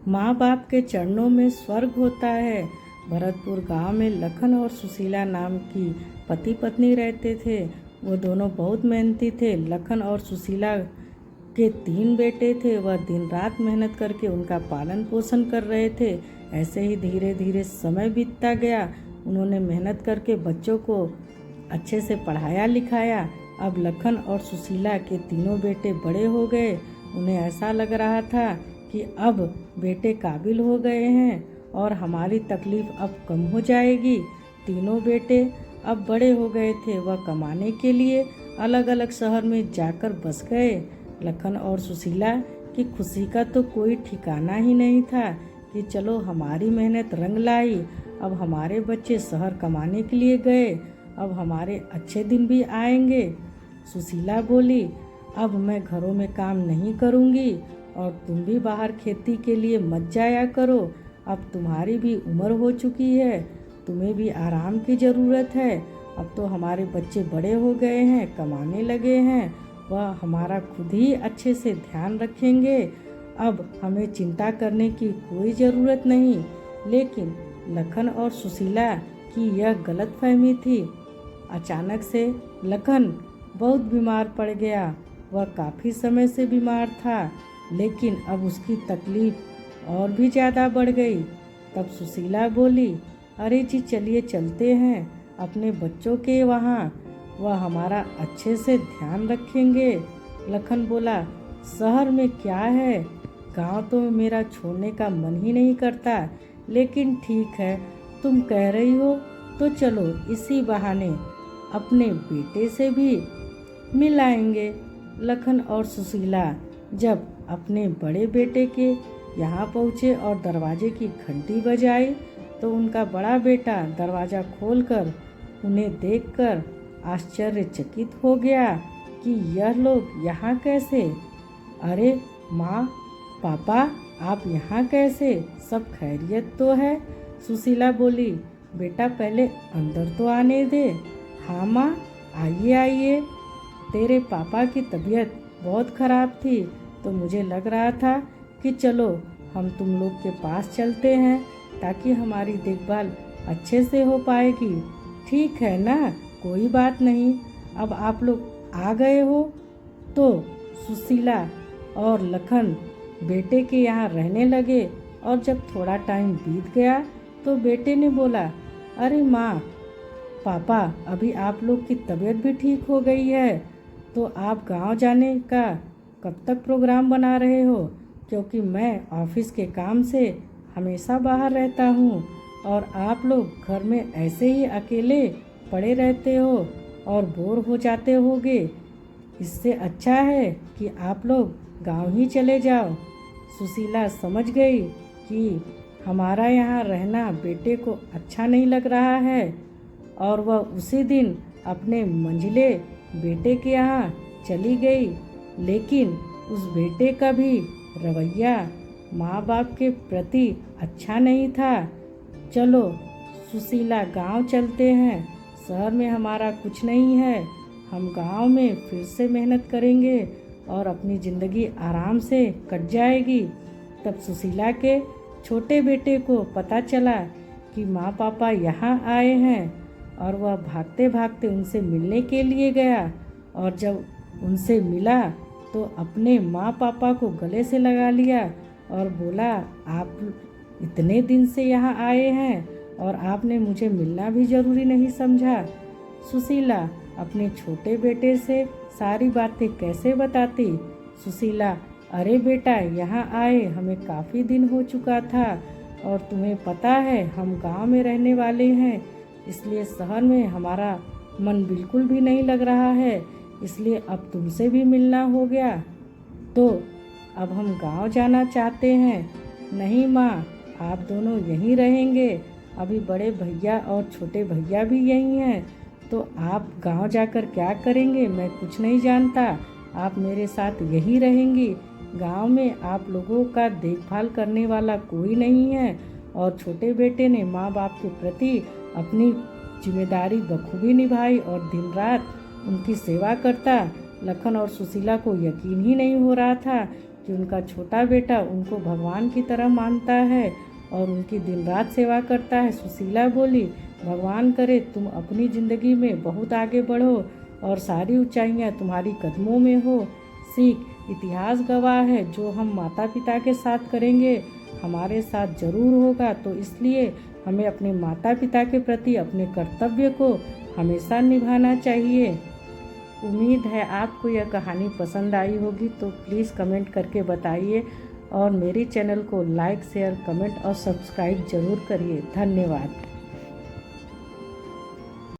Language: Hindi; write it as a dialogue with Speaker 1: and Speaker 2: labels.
Speaker 1: माँ बाप के चरणों में स्वर्ग होता है। भरतपुर गांव में लखन और सुशीला नाम की पति पत्नी रहते थे। वो दोनों बहुत मेहनती थे। लखन और सुशीला के 3 बेटे थे। वह दिन रात मेहनत करके उनका पालन पोषण कर रहे थे। ऐसे ही धीरे धीरे समय बीतता गया। उन्होंने मेहनत करके बच्चों को अच्छे से पढ़ाया लिखाया। अब लखन और सुशीला के तीनों बेटे बड़े हो गए। उन्हें ऐसा लग रहा था कि अब बेटे काबिल हो गए हैं और हमारी तकलीफ अब कम हो जाएगी। तीनों बेटे अब बड़े हो गए थे। वह कमाने के लिए अलग अलग शहर में जाकर बस गए। लखन और सुशीला की खुशी का तो कोई ठिकाना ही नहीं था कि चलो हमारी मेहनत रंग लाई। अब हमारे बच्चे शहर कमाने के लिए गए। अब हमारे अच्छे दिन भी आएंगे। सुशीला बोली, अब मैं घरों में काम नहीं करूँगी और तुम भी बाहर खेती के लिए मत जाया करो। अब तुम्हारी भी उम्र हो चुकी है, तुम्हें भी आराम की ज़रूरत है। अब तो हमारे बच्चे बड़े हो गए हैं, कमाने लगे हैं, वह हमारा खुद ही अच्छे से ध्यान रखेंगे। अब हमें चिंता करने की कोई ज़रूरत नहीं। लेकिन लखन और सुशीला की यह गलतफहमी थी। अचानक से लखन बहुत बीमार पड़ गया। वह काफ़ी समय से बीमार था, लेकिन अब उसकी तकलीफ और भी ज़्यादा बढ़ गई। तब सुशीला बोली, अरे जी चलिए चलते हैं अपने बच्चों के वहाँ, वह हमारा अच्छे से ध्यान रखेंगे। लखन बोला, शहर में क्या है, गांव तो मेरा छोड़ने का मन ही नहीं करता। लेकिन ठीक है, तुम कह रही हो तो चलो इसी बहाने अपने बेटे से भी मिल आएंगे। लखन और सुशीला जब अपने बड़े बेटे के यहाँ पहुँचे और दरवाजे की घंटी बजाई तो उनका बड़ा बेटा दरवाज़ा खोलकर उन्हें देखकर आश्चर्यचकित हो गया कि यह लोग यहाँ कैसे। अरे माँ, पापा, आप यहाँ कैसे, सब खैरियत तो है? सुशीला बोली, बेटा पहले अंदर तो आने दे। हाँ माँ, आइए आइए। तेरे पापा की तबीयत बहुत ख़राब थी तो मुझे लग रहा था कि चलो हम तुम लोग के पास चलते हैं ताकि हमारी देखभाल अच्छे से हो पाएगी। ठीक है ना, कोई बात नहीं। अब आप लोग आ गए हो तो सुशीला और लखन बेटे के यहाँ रहने लगे। और जब थोड़ा टाइम बीत गया तो बेटे ने बोला, अरे माँ, पापा, अभी आप लोग की तबीयत भी ठीक हो गई है तो आप गांव जाने का कब तक प्रोग्राम बना रहे हो? क्योंकि मैं ऑफिस के काम से हमेशा बाहर रहता हूँ और आप लोग घर में ऐसे ही अकेले पड़े रहते हो और बोर हो जाते होगे। इससे अच्छा है कि आप लोग गांव ही चले जाओ। सुशीला समझ गई कि हमारा यहाँ रहना बेटे को अच्छा नहीं लग रहा है और वह उसी दिन अपने मंझले बेटे के यहाँ चली गई। लेकिन उस बेटे का भी रवैया माँ बाप के प्रति अच्छा नहीं था। चलो सुशीला, गांव चलते हैं, शहर में हमारा कुछ नहीं है। हम गांव में फिर से मेहनत करेंगे और अपनी ज़िंदगी आराम से कट जाएगी। तब सुशीला के छोटे बेटे को पता चला कि माँ पापा यहाँ आए हैं और वह भागते भागते उनसे मिलने के लिए गया। और जब उनसे मिला तो अपने माँ पापा को गले से लगा लिया और बोला, आप इतने दिन से यहाँ आए हैं और आपने मुझे मिलना भी ज़रूरी नहीं समझा। सुशीला अपने छोटे बेटे से सारी बातें कैसे बताती। सुशीला, अरे बेटा, यहाँ आए हमें काफ़ी दिन हो चुका था और तुम्हें पता है हम गांव में रहने वाले हैं, इसलिए शहर में हमारा मन बिल्कुल भी नहीं लग रहा है, इसलिए अब तुमसे भी मिलना हो गया तो अब हम गांव जाना चाहते हैं। नहीं माँ, आप दोनों यहीं रहेंगे, अभी बड़े भैया और छोटे भैया भी यहीं हैं, तो आप गांव जाकर क्या करेंगे मैं कुछ नहीं जानता। आप मेरे साथ यहीं रहेंगी। गांव में आप लोगों का देखभाल करने वाला कोई नहीं है। और छोटे बेटे ने माँ बाप के प्रति अपनी जिम्मेदारी बखूबी निभाई और दिन रात उनकी सेवा करता। लखन और सुशीला को यकीन ही नहीं हो रहा था कि उनका छोटा बेटा उनको भगवान की तरह मानता है और उनकी दिन रात सेवा करता है। सुशीला बोली, भगवान करे तुम अपनी ज़िंदगी में बहुत आगे बढ़ो और सारी ऊंचाइयां तुम्हारी कदमों में हो। सीख, इतिहास गवाह है जो हम माता पिता के साथ करेंगे हमारे साथ जरूर होगा, तो इसलिए हमें अपने माता पिता के प्रति अपने कर्तव्य को हमेशा निभाना चाहिए। उम्मीद है आपको यह कहानी पसंद आई होगी, तो प्लीज़ कमेंट करके बताइए और मेरे चैनल को लाइक, शेयर, कमेंट और सब्सक्राइब ज़रूर करिए। धन्यवाद।